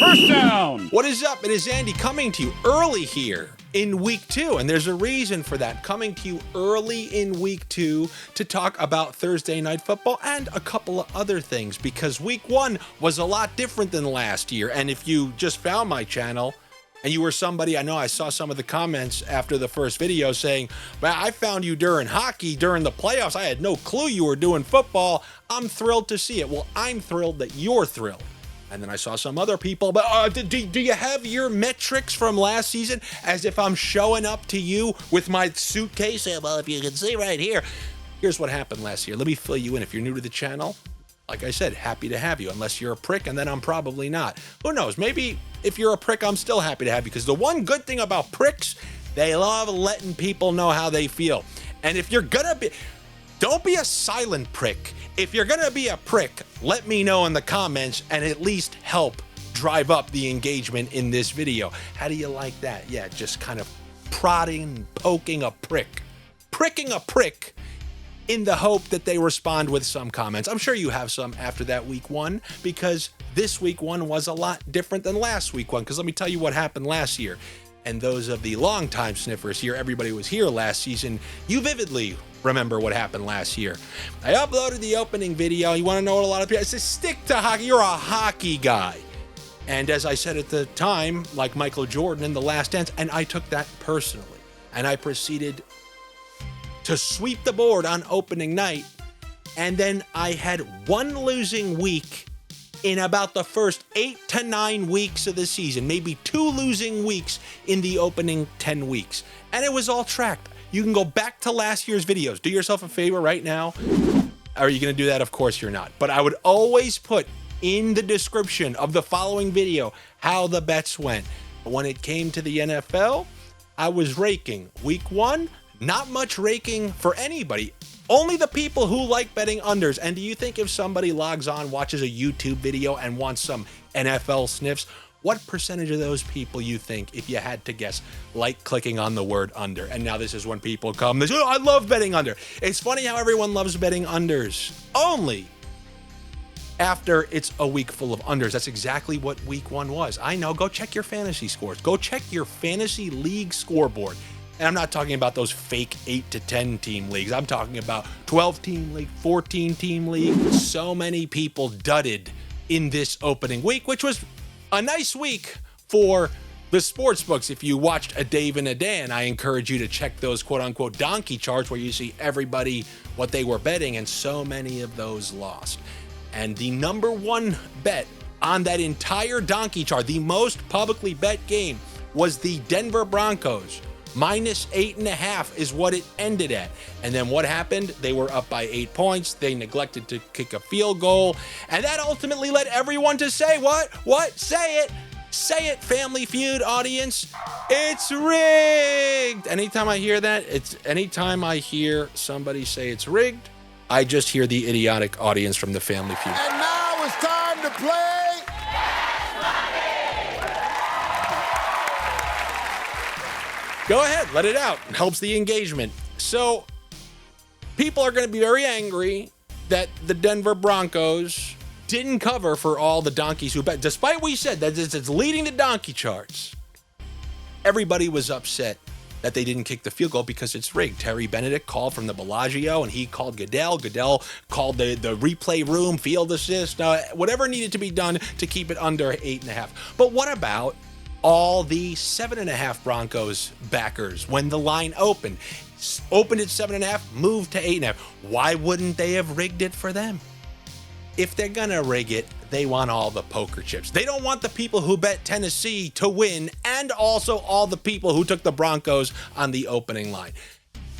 First down. What is up? It is Andy coming to you early here in week 2, and there's a reason for that. Coming to you early in week 2 to talk about Thursday Night Football and a couple of other things, because week 1 was a lot different than last year. And if you just found my channel and you were somebody, I know I saw some of the comments after the first video saying, well, I found you during hockey, during the playoffs. I had no clue you were doing football. I'm thrilled to see it. Well, I'm thrilled that you're thrilled. And then I saw some other people, but do you have your metrics from last season? As if I'm showing up to you with my suitcase. Well, if you can see right here, here's what happened last year. Let me fill you in. If you're new to the channel, like I said, happy to have you, unless you're a prick, and then I'm probably not. Who knows? Maybe if you're a prick, I'm still happy to have you, because the one good thing about pricks, they love letting people know how they feel. And if you're gonna be, don't be a silent prick. If you're gonna be a prick, let me know in the comments and at least help drive up the engagement in this video. How do you like that? Yeah, just kind of prodding, poking a prick, pricking a prick in the hope that they respond with some comments. I'm sure you have some after that week 1, because this week 1 was a lot different than last week 1, because let me tell you what happened last year. And those of the longtime sniffers here, everybody was here last season, you vividly remember what happened last year. I uploaded the opening video. You want to know what a lot of people, I said, stick to hockey. You're a hockey guy. And as I said at the time, like Michael Jordan in The Last Dance, and I took that personally. And I proceeded to sweep the board on opening night. And then I had one losing week in about the first 8 to 9 weeks of the season, maybe 2 losing weeks in the opening 10 weeks. And it was all tracked. You can go back to last year's videos. Do yourself a favor right now. Are you going to do that? Of course you're not. But I would always put in the description of the following video how the bets went. When it came to the NFL, I was raking. Week 1, not much raking for anybody. Only the people who like betting unders. And do you think if somebody logs on, watches a YouTube video and wants some NFL sniffs, what percentage of those people you think, if you had to guess, like clicking on the word under? And now this is when people come, they say, oh, I love betting under. It's funny how everyone loves betting unders. Only after it's a week full of unders. That's exactly what week 1 was. I know, go check your fantasy scores. Go check your fantasy league scoreboard. And I'm not talking about those fake 8 to 10 team leagues. I'm talking about 12 team league, 14 team league. So many people dudded in this opening week, which was a nice week for the sports books. If you watched A Dave and a Dan, I encourage you to check those quote unquote donkey charts where you see everybody what they were betting, and so many of those lost. And the number 1 bet on that entire donkey chart, the most publicly bet game, was the Denver Broncos. -8.5 is what it ended at. And then what happened? They were up by 8 points. They neglected to kick a field goal. And that ultimately led everyone to say, what? Say it. Say it, Family Feud audience. It's rigged. Anytime I hear that, anytime I hear somebody say it's rigged, I just hear the idiotic audience from the Family Feud. And now it's time to play. Go ahead, let it out. It helps the engagement. So people are going to be very angry that the Denver Broncos didn't cover for all the donkeys who bet. Despite we said that it's leading the donkey charts, everybody was upset that they didn't kick the field goal because it's rigged. Terry Benedict called from the Bellagio, and he called Goodell. Goodell called the replay room, field assist, whatever needed to be done to keep it under 8.5. But what about all the 7.5 Broncos backers when the line opened at 7.5, moved to 8.5? Why wouldn't they have rigged it for them? If they're gonna rig it, they want all the poker chips. They don't want the people who bet Tennessee to win, and also all the people who took the Broncos on the opening line.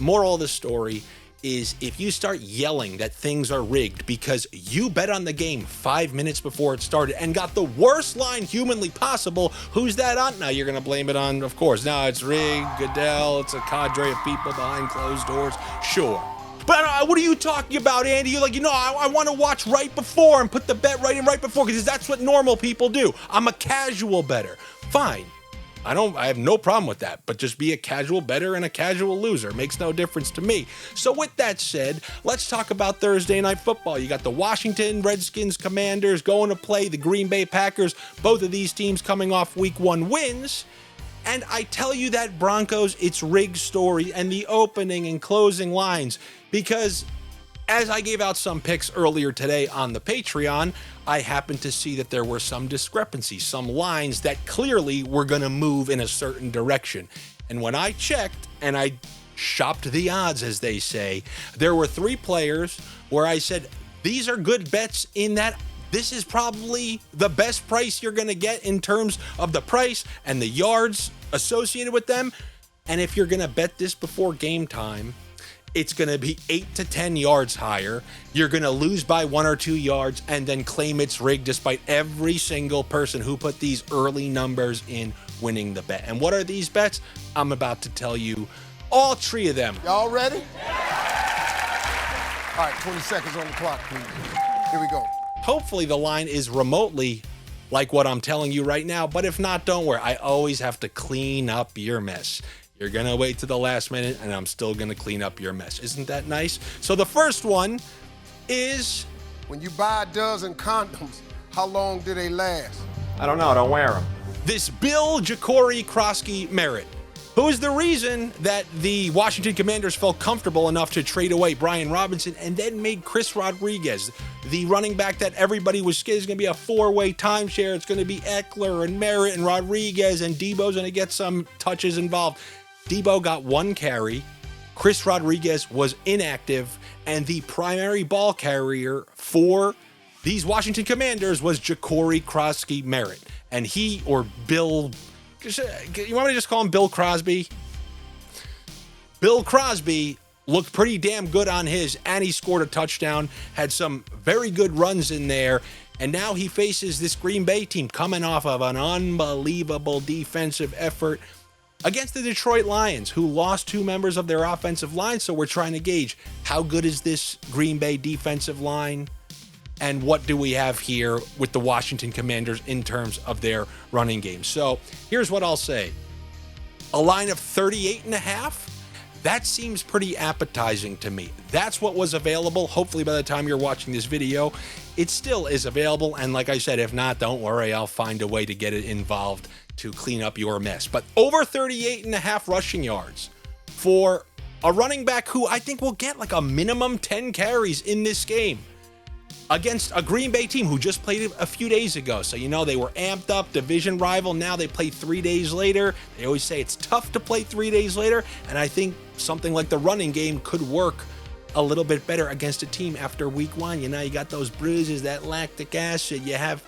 Moral of the story is, if you start yelling that things are rigged because you bet on the game 5 minutes before it started and got the worst line humanly possible, who's that on? Now you're going to blame it on, of course, now it's rigged, Goodell, it's a cadre of people behind closed doors. Sure. But what are you talking about, Andy? You're like, I want to watch right before and put the bet right in right before, because that's what normal people do. I'm a casual bettor. Fine. I have no problem with that, but just be a casual bettor and a casual loser. Makes no difference to me. So with that said, let's talk about Thursday Night Football. You got the Washington Redskins Commanders going to play the Green Bay Packers. Both of these teams coming off week 1 wins. And I tell you that Broncos, it's rigged story and the opening and closing lines, because as I gave out some picks earlier today on the Patreon, I happened to see that there were some discrepancies, some lines that clearly were going to move in a certain direction. And when I checked and I shopped the odds, as they say, there were 3 players where I said, these are good bets in that this is probably the best price you're going to get in terms of the price and the yards associated with them. And if you're going to bet this before game time, it's going to be 8 to 10 yards higher. You're going to lose by 1 or 2 yards and then claim it's rigged, despite every single person who put these early numbers in winning the bet. And what are these bets? I'm about to tell you all 3 of them. Y'all ready? All right, 20 seconds on the clock, please. Here we go. Hopefully the line is remotely like what I'm telling you right now, but if not, don't worry. I always have to clean up your mess. You're going to wait to the last minute, and I'm still going to clean up your mess. Isn't that nice? So the first one is... when you buy a dozen condoms, how long do they last? I don't know. I don't wear them. This Bill Crosby merit, who is the reason that the Washington Commanders felt comfortable enough to trade away Brian Robinson and then made Chris Rodriguez, the running back that everybody was scared is going to be a 4-way timeshare. It's going to be Ekeler and Merritt and Rodriguez, and Debo's going to get some touches involved. Debo got 1 carry. Chris Rodriguez was inactive, and the primary ball carrier for these Washington Commanders was J.Reed Crosby Merritt. And he, or Bill, you want me to just call him Bill Crosby? Bill Crosby looked pretty damn good on his, and he scored a touchdown, had some very good runs in there, and now he faces this Green Bay team coming off of an unbelievable defensive effort against the Detroit Lions, who lost 2 members of their offensive line. So we're trying to gauge how good is this Green Bay defensive line, and what do we have here with the Washington Commanders in terms of their running game. So here's what I'll say. A line of 38.5, that seems pretty appetizing to me. That's what was available. Hopefully by the time you're watching this video, it still is available. And like I said, if not, don't worry, I'll find a way to get it involved to clean up your mess. But over 38.5 rushing yards for a running back who I think will get like a minimum 10 carries in this game against a Green Bay team who just played a few days ago. So, you know, they were amped up, division rival. Now they play 3 days later. They always say it's tough to play 3 days later. And I think something like the running game could work a little bit better against a team after week 1. You know, you got those bruises, that lactic acid, you have...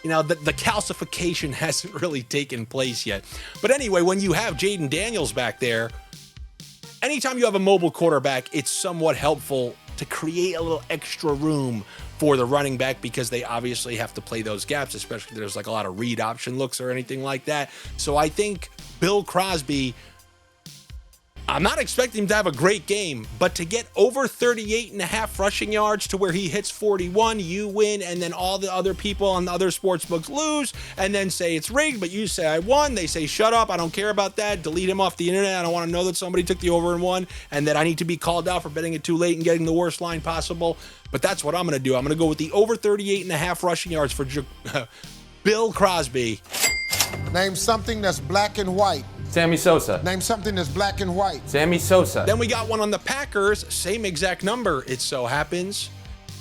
you know, the calcification hasn't really taken place yet. But anyway, when you have Jaden Daniels back there, anytime you have a mobile quarterback, it's somewhat helpful to create a little extra room for the running back, because they obviously have to play those gaps, especially if there's like a lot of read option looks or anything like that. So I think Bill Crosby, I'm not expecting him to have a great game, but to get over 38.5 rushing yards to where he hits 41, you win, and then all the other people on the other sports books lose, and then say it's rigged, but you say I won. They say shut up, I don't care about that, delete him off the internet, I don't want to know that somebody took the over and won, and that I need to be called out for betting it too late and getting the worst line possible. But that's what I'm going to do. I'm going to go with the over 38.5 rushing yards for Bill Crosby. Name something that's black and white. Sammy Sosa. Name something that's black and white. Sammy Sosa. Then we got one on the Packers, same exact number, it so happens,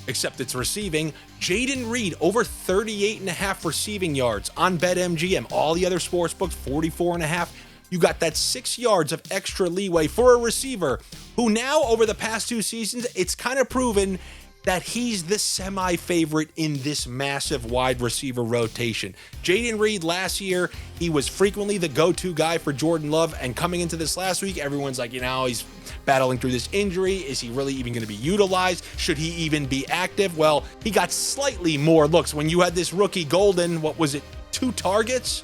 except it's receiving. J.Reed, over 38.5 receiving yards on BetMGM. All the other sports books, 44.5. You got that 6 yards of extra leeway for a receiver who now, over the past 2 seasons, it's kind of proven that he's the semi-favorite in this massive wide receiver rotation. J.Reed last year, he was frequently the go-to guy for Jordan Love, and coming into this last week, everyone's like, you know, he's battling through this injury. Is he really even going to be utilized? Should he even be active? Well, he got slightly more looks. When you had this rookie Golden, what was it, 2 targets?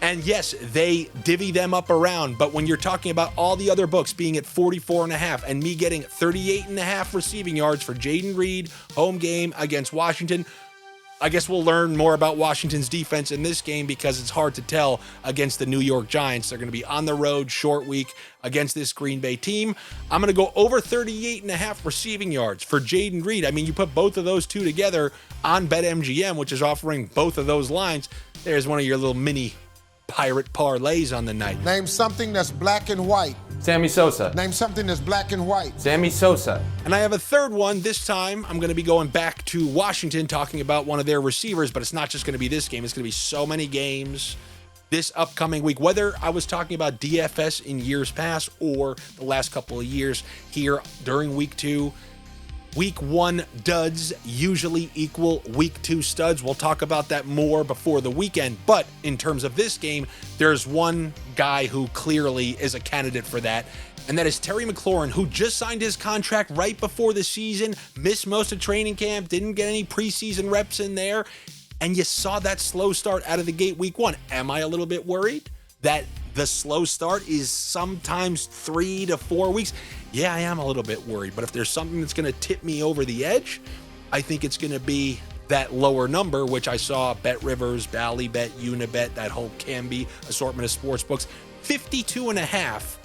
And yes, they divvy them up around, but when you're talking about all the other books being at 44.5 and me getting 38.5 receiving yards for J.Reed, home game against Washington, I guess we'll learn more about Washington's defense in this game because it's hard to tell against the New York Giants. They're going to be on the road, short week against this Green Bay team. I'm going to go over 38.5 receiving yards for J.Reed. I mean, you put both of those two together on BetMGM, which is offering both of those lines. There's one of your little mini pirate parlays on the night. Name something that's black and white. Sammy Sosa. Name something that's black and white. Sammy Sosa. And I have a third one. This time, I'm going to be going back to Washington, talking about one of their receivers, but it's not just going to be this game. It's going to be so many games this upcoming week, whether I was talking about DFS in years past or the last couple of years here during week 2. Week 1 duds usually equal week 2 studs. We'll talk about that more before the weekend. But in terms of this game, there's one guy who clearly is a candidate for that, and that is T.Mclaurin, who just signed his contract right before the season, missed most of training camp, didn't get any preseason reps in there, and you saw that slow start out of the gate week 1. Am I a little bit worried that the slow start is sometimes 3 to 4 weeks? Yeah, I am a little bit worried, but if there's something that's going to tip me over the edge, I think it's going to be that lower number, which I saw Bet Rivers, Ballybet, Unibet, that whole Canby assortment of sports books, 52.5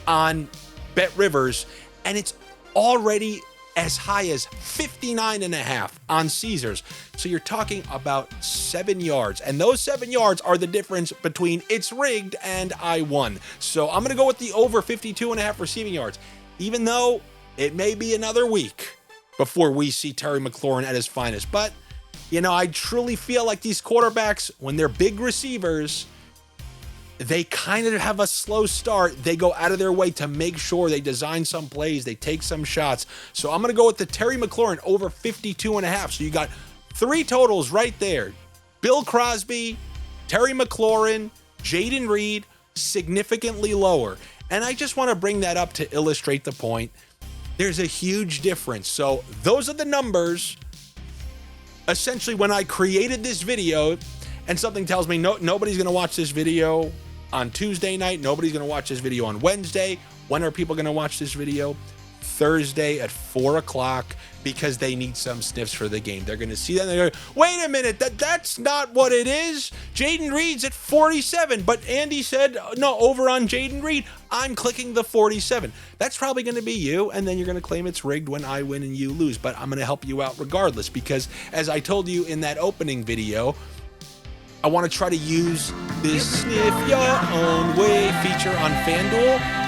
on Bet Rivers, and it's already as high as 59.5 on Caesars. So you're talking about 7 yards, and those 7 yards are the difference between it's rigged and I won. So I'm going to go with the over 52.5 receiving yards, even though it may be another week before we see T.Mclaurin at his finest. But, you know, I truly feel like these quarterbacks, when they're big receivers, they kind of have a slow start. They go out of their way to make sure they design some plays, they take some shots. So I'm going to go with the T.Mclaurin over 52.5. So you got 3 totals right there. Bill Crosby, T.Mclaurin, J.Reed, significantly lower. And I just want to bring that up to illustrate the point. There's a huge difference. So those are the numbers. Essentially, when I created this video, and something tells me nobody's going to watch this video on Tuesday night, nobody's going to watch this video on Wednesday. When are people going to watch this video? Thursday at 4 o'clock, because they need some sniffs for the game. They're going to see that and they're going, wait a minute, that's not what it is. J.Reed's at 47, but Andy said, no, over on J.Reed, I'm clicking the 47. That's probably going to be you, and then you're going to claim it's rigged when I win and you lose, but I'm going to help you out regardless, because as I told you in that opening video, I want to try to use this Sniff Your Own Way feature on FanDuel.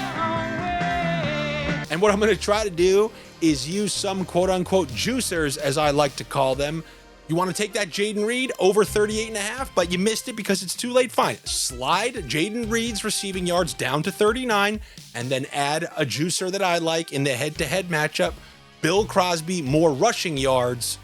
And what I'm going to try to do is use some quote-unquote juicers, as I like to call them. You want to take that J.Reed over 38.5, but you missed it because it's too late? Fine. Slide J.Reed's receiving yards down to 39, and then add a juicer that I like in the head-to-head matchup. Bill Crosby, more rushing yards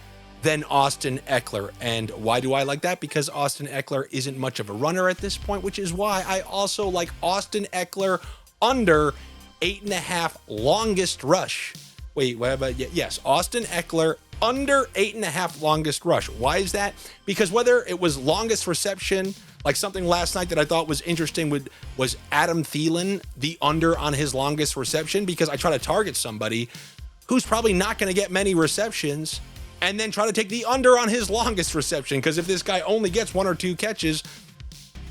than Austin Ekeler. And why do I like that? Because Austin Ekeler isn't much of a runner at this point, which is why I also like Austin Ekeler under 8.5 longest rush. Wait, what about, yes, Austin Ekeler under 8.5 longest rush. Why is that? Because whether it was longest reception, like something last night that I thought was interesting was Adam Thielen, the under on his longest reception, because I try to target somebody who's probably not going to get many receptions, and then try to take the under on his longest reception, because if this guy only gets 1 or 2 catches,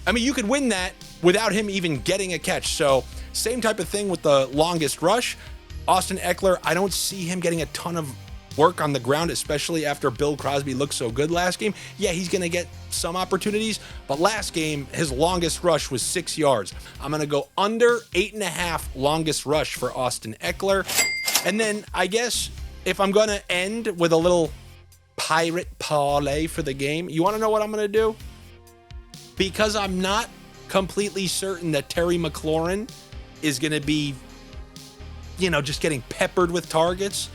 I mean, you could win that without him even getting a catch. So same type of thing with the longest rush. Austin Ekeler, I don't see him getting a ton of work on the ground, especially after Bill Crosby looked so good last game. Yeah, he's going to get some opportunities, but last game, his longest rush was 6 yards. I'm going to go under 8.5 longest rush for Austin Ekeler. And then I guess if I'm going to end with a little pirate parlay for the game, you want to know what I'm going to do? Because I'm not completely certain that T.Mclaurin is going to be, you know, just getting peppered with targets,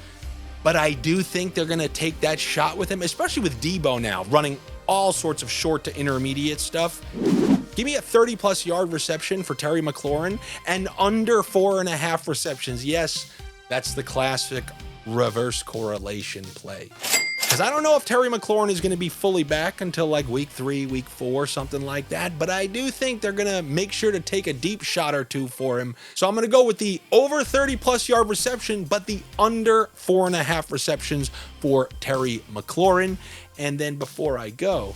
but I do think they're going to take that shot with him, especially with Debo now running all sorts of short to intermediate stuff. Give me a 30-plus yard reception for T.Mclaurin and under 4.5 receptions. Yes, that's the classic reverse correlation play. Because I don't know if T.Mclaurin is going to be fully back until like week 3, week 4, something like that. But I do think they're going to make sure to take a deep shot or two for him. So I'm going to go with the over 30+ yard reception, but the under 4.5 receptions for T.Mclaurin. And then before I go,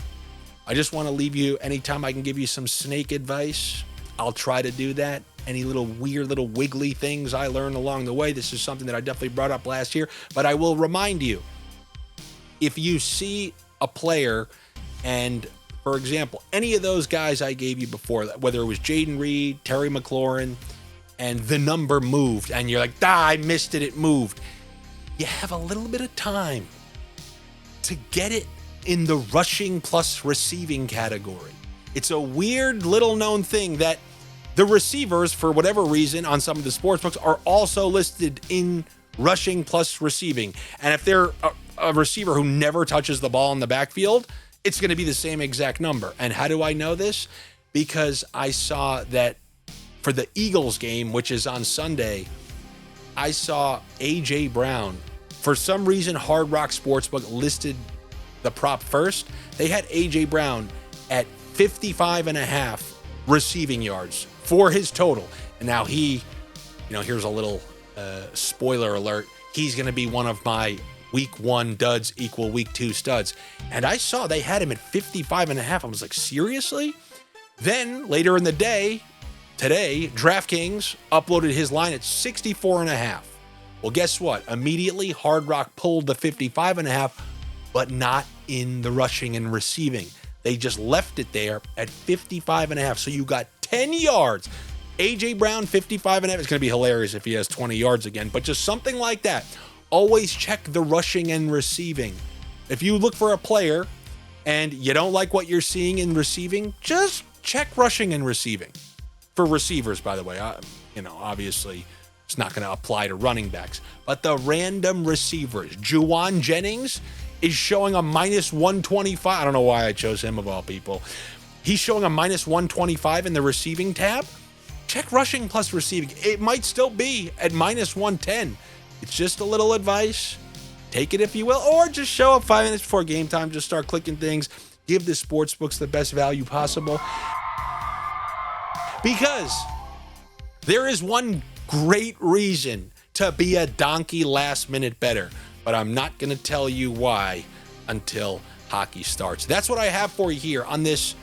I just want to leave you, anytime I can give you some snake advice, I'll try to do that. Any little weird, little wiggly things I learned along the way. This is something that I definitely brought up last year, but I will remind you, if you see a player and, for example, any of those guys I gave you before, whether it was J.Reed, T.Mclaurin, and the number moved, and you're like, I missed it, it moved. You have a little bit of time to get it in the rushing plus receiving category. It's a weird little known thing that the receivers, for whatever reason, on some of the sports books are also listed in rushing plus receiving. And if they're a receiver who never touches the ball in the backfield, it's going to be the same exact number. And how do I know this? Because I saw that for the Eagles game, which is on Sunday, I saw A.J. Brown. For some reason, Hard Rock Sportsbook listed the prop first. They had A.J. Brown at 55.5 receiving yards for his total. And now he, here's a little spoiler alert. He's going to be one of my week 1 duds equal week 2 studs. And I saw they had him at 55.5. I was like, seriously? Then later in the day, today, Draftkings uploaded his line at 64.5. Well, guess what? Immediately, Hard Rock pulled the 55.5, but not in the rushing and receiving. They just left it there at 55.5. So you got 10 yards. A.J. Brown, 55.5. It's going to be hilarious if he has 20 yards again, but just something like that. Always check the rushing and receiving. If you look for a player and you don't like what you're seeing in receiving, just check rushing and receiving. For receivers, by the way, obviously it's not going to apply to running backs, but the random receivers, Juwan Jennings is showing a -125. I don't know why I chose him of all people. He's showing a -125 in the receiving tab. Check rushing plus receiving. It might still be at -110. It's just a little advice. Take it if you will, or just show up 5 minutes before game time. Just start clicking things. Give the sports books the best value possible. Because there is one great reason to be a donkey last minute better, but I'm not going to tell you why until hockey starts. That's what I have for you here on this,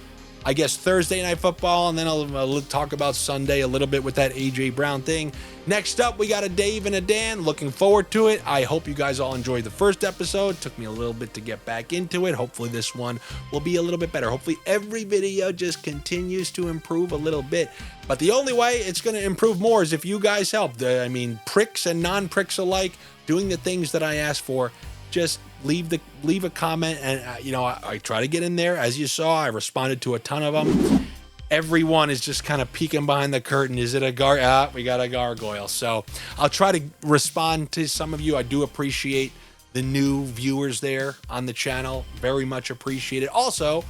I guess, Thursday Night Football, and then I'll talk about Sunday a little bit with that A.J. Brown thing. Next up, we got a Dave and a Dan. Looking forward to it. I hope you guys all enjoyed the first episode. Took me a little bit to get back into it. Hopefully this one will be a little bit better. Hopefully every video just continues to improve a little bit. But the only way it's going to improve more is if you guys help. Pricks and non-pricks alike, doing the things that I ask for. Just leave a comment, and I try to get in there. As you saw, I responded to a ton of them. Everyone is just kind of peeking behind the curtain. Is it a we got a gargoyle. So I'll try to respond to some of you. I do appreciate the new viewers there on the channel. Very much appreciate it. Also,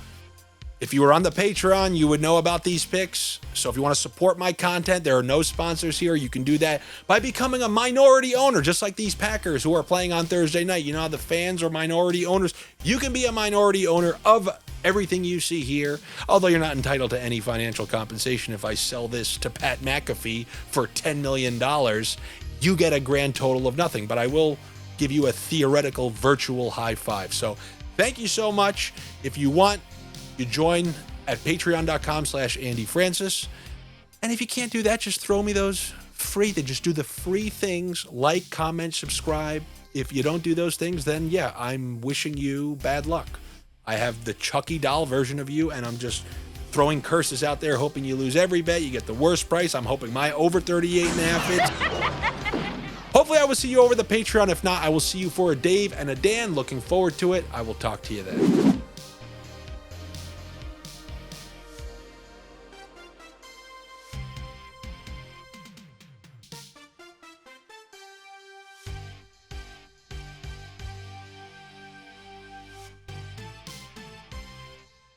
if you were on the Patreon, you would know about these picks. So if you want to support my content, there are no sponsors here. You can do that by becoming a minority owner, just like these Packers who are playing on Thursday night. You know how the fans are minority owners? You can be a minority owner of everything you see here, although you're not entitled to any financial compensation. If I sell this to Pat McAfee for $10 million, you get a grand total of nothing, but I will give you a theoretical virtual high five. So thank you so much. If you want, you join at patreon.com/Andy Francess. And if you can't do that, just throw me those free. Just do the free things, like, comment, subscribe. If you don't do those things, then yeah, I'm wishing you bad luck. I have the Chucky doll version of you, and I'm just throwing curses out there, hoping you lose every bet. You get the worst price. I'm hoping my over 38.5 hits. Hopefully I will see you over the Patreon. If not, I will see you for a Dave and a Dan. Looking forward to it. I will talk to you then.